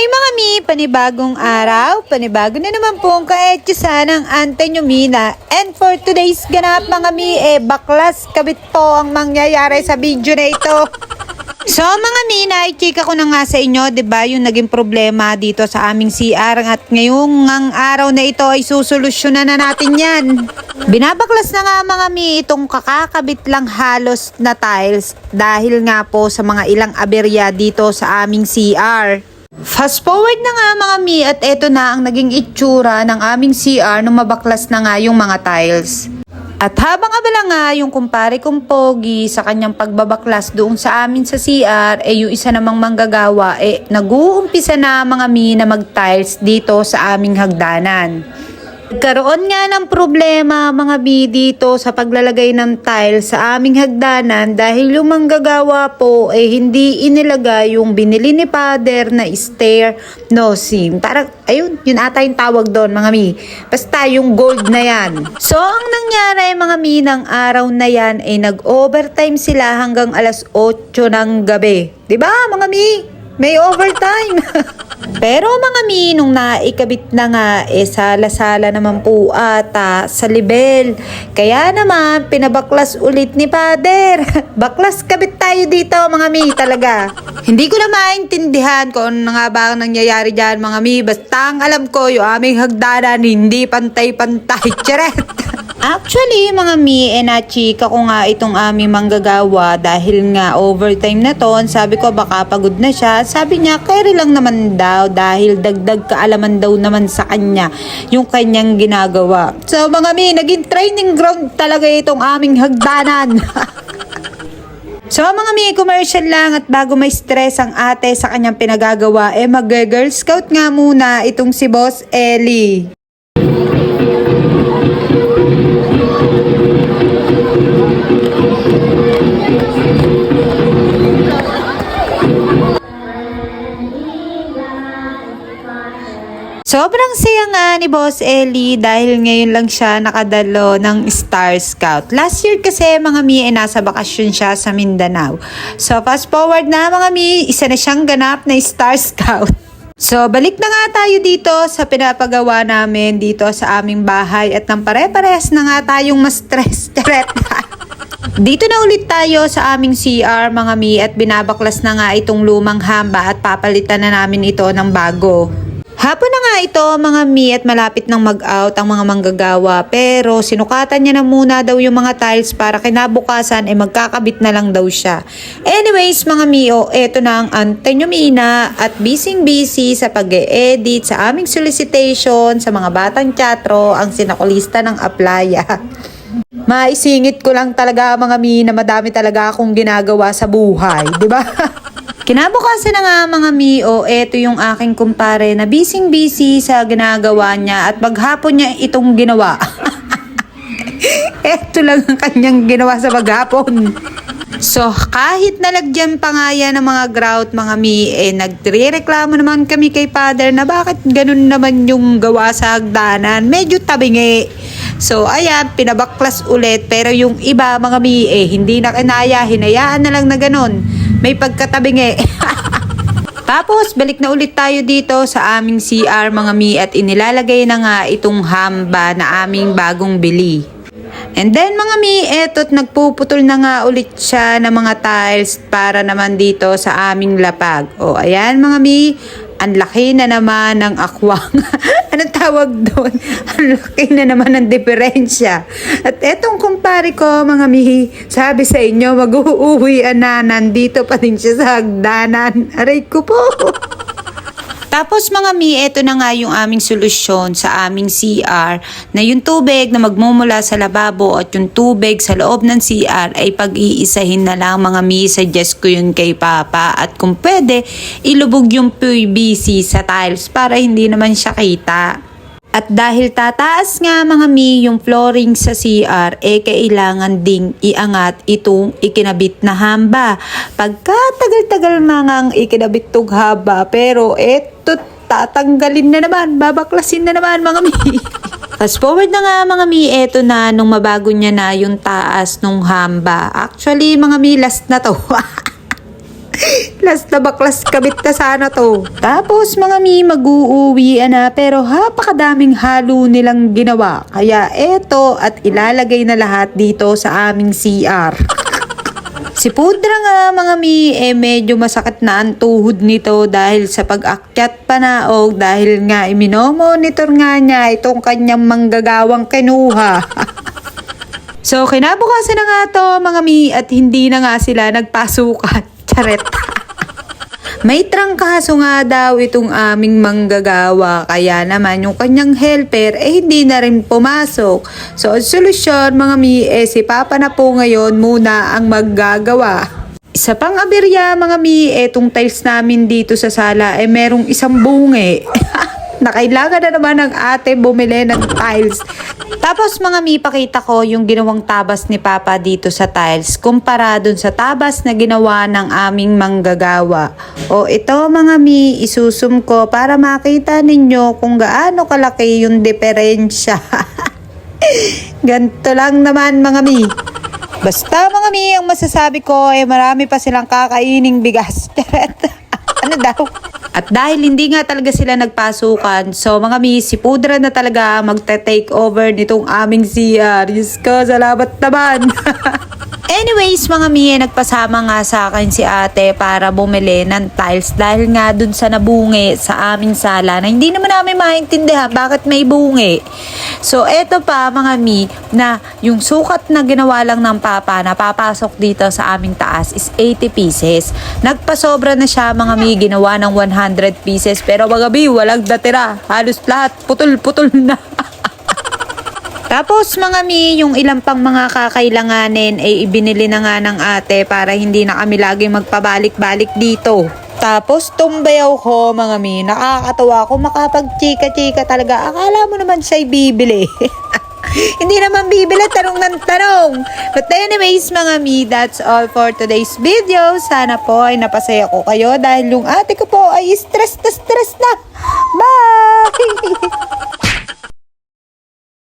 Hi mga mi, panibagong araw, panibago na naman po ang kaetsa ng Ante nyo Mina. And for today's ganap mga mi, baklas kabit po ang mangyayari sa video na ito. So mga mi, i-chika ko na nga sa inyo, diba, yung naging problema dito sa aming CR at ngayong araw na ito ay susolusyonan na natin yan. Binabaklas na nga mga mi itong kakakabit lang halos na tiles dahil nga po sa mga ilang aberya dito sa aming CR. Fast forward na nga mga mi at eto na ang naging itsura ng aming CR nung mabaklas na nga yung mga tiles. At habang abala nga yung kumpare kong pogi sa kanyang pagbabaklas doon sa amin sa CR, yung isa namang manggagawa, nag-uumpisa na mga mi na mag-tiles dito sa aming hagdanan. Nagkaroon nga ng problema mga bi dito sa paglalagay ng tiles sa aming hagdanan dahil yung manggagawa po hindi inilagay yung binili ni Father na stair no seam. Parang, ayun, yun ata yung tawag doon mga mi. Basta yung gold na yan. So, ang nangyari mga mi ng araw na yan nag-overtime sila hanggang alas 8 ng gabi. Diba mga mi? May overtime. Pero mga mi, nung naikabit na nga, sala-sala naman po ata sa libel. Kaya naman, pinabaklas ulit ni Father. Baklas kabit tayo dito mga mi talaga. Hindi ko na maintindihan kung ano nga ba ang nangyayari dyan mga mi. Basta ang alam ko, yung aming hagdanan hindi pantay-pantay. Charet! Actually, mga mi, na-chika ko nga itong aming manggagawa dahil nga overtime na to. Sabi ko baka pagod na siya. Sabi niya, carry lang naman daw dahil dagdag kaalaman daw naman sa kanya yung kanyang ginagawa. So mga mi, naging training ground talaga itong aming hagdanan. So mga mi, commercial lang at bago may stress ang ate sa kanyang pinagagawa, mag-girl scout nga muna itong si Boss Ellie. Sobrang saya nga ni Boss Ellie dahil ngayon lang siya nakadalo ng Star Scout. Last year kasi mga mi nasa bakasyon siya sa Mindanao. So fast forward na mga mi, isa na siyang ganap na Star Scout. So balik na nga tayo dito sa pinapagawa namin dito sa aming bahay at nang pare-pares na nga tayong ma-stress. Dito na ulit tayo sa aming CR mga mi at binabaklas na nga itong lumang hamba at papalitan na namin ito ng bago. Hapon na nga ito mga mi at malapit nang mag-out ang mga manggagawa pero sinukatan niya na muna daw yung mga tiles para kinabukasan magkakabit na lang daw siya. Anyways mga mi, eto na ang Ante nyo Mina at busy sa pag-e-edit sa aming solicitation sa mga batang teatro ang sinakulista ng Aplaya. Maisingit ko lang talaga mga mi na madami talaga akong ginagawa sa buhay, di ba? Kinabukasan na nga mga mi, eto yung aking kumpare na busy sa ginagawa niya at maghapon niya itong ginawa. Eto lang ang kanyang ginawa sa maghapon. So kahit nalagyan pa nga yan ng mga grout mga mi, nagre-reklamo naman kami kay Father na bakit ganun naman yung gawa sa hagdanan. Medyo tabingi. So ayan, pinabaklas ulit pero yung iba mga mi, hindi na kinaya, hinayaan na lang na ganun. May pagkatabingi. Tapos, balik na ulit tayo dito sa aming CR mga mi at inilalagay na nga itong hamba na aming bagong bili. And then mga mi, eto't nagpuputol na nga ulit siya ng mga tiles para naman dito sa aming lapag. Ayan mga mi, ang laki na naman ng akwang. Anong tawag doon? Ang laki na naman ng diferensya. At etong kumpare ko, mga mi, sabi sa inyo, mag-uuwian na, nandito pa din siya sa hagdanan. Aray ko po. Tapos mga mi, eto na nga yung aming solusyon sa aming CR na yung tubig na magmumula sa lababo at yung tubig sa loob ng CR ay pag-iisahin na lang mga mi. Suggest ko yun kay Papa at kung pwede, ilubog yung PVC sa tiles para hindi naman siya kita. At dahil tataas nga mga mi yung flooring sa CR, kailangan ding iangat itong ikinabit na hamba. Pagka tagal-tagal mga ikinabit tong hamba, pero eto tatanggalin na naman, babaklasin na naman mga mi. Fast forward na nga mga mi, eto na nung mabago niya na yung taas nung hamba. Actually mga mi, last na to. Last na baklas kabit na sana to. Tapos mga mi, mag-uuwi na pero napakadaming halo nilang ginawa. Kaya eto at ilalagay na lahat dito sa aming CR. Si Pudra nga mga mi, medyo masakit na ang tuhod nito dahil sa pag-akyat panaog dahil nga iminomonitor nga niya itong kanyang manggagawang kinuha. So kinabukasan na nga to mga mi at hindi na nga sila nagpasukan. Charet. May trangkaso nga daw itong aming manggagawa kaya naman yung kanyang helper hindi na rin pumasok. So ang solusyon mga mi si Papa na po ngayon muna ang maggagawa. Isa pang aberya mga mi, etong tiles namin dito sa sala merong isang bungi. Na kailangan na naman ng ate bumili ng tiles. Tapos mga mi, pakita ko yung ginawang tabas ni Papa dito sa tiles kumpara dun sa tabas na ginawa ng aming manggagawa. O ito mga mi, isusum ko para makita ninyo kung gaano kalaki yung diferensya. Ganto lang naman mga mi. Basta mga mi, ang masasabi ko marami pa silang kakaining bigas. Ano daw? At dahil hindi nga talaga sila nagpasukan, so mga mi, si Pudra na talaga magte-take over nitong aming CR. Diyos ko, salamat naman. Anyways, mga mi, nagpasama nga sa akin si ate para bumili ng tiles dahil nga dun sa nabungi sa aming sala na hindi naman namin maintindihan bakit may bungi. So, eto pa mga mi, na yung sukat na ginawa lang ng Papa na papasok dito sa aming taas is 80 pieces. Nagpasobra na siya mga mi, ginawa ng 100 pieces. Pero mga mi, walang natira. Halos lahat, putol-putol na. Tapos mga mi, yung ilang pang mga kakailanganin ibinili na nga ng ate para hindi na kami lagi magpabalik-balik dito. Tapos tumbayaw ko mga mi, nakakatawa ko makapag-chika-chika talaga. Akala mo naman siya'y bibili. Hindi naman bibili, tanong ng tanong. But anyways mga mi, that's all for today's video. Sana po ay napasaya ko kayo dahil yung ate ko po ay stress na. Bye!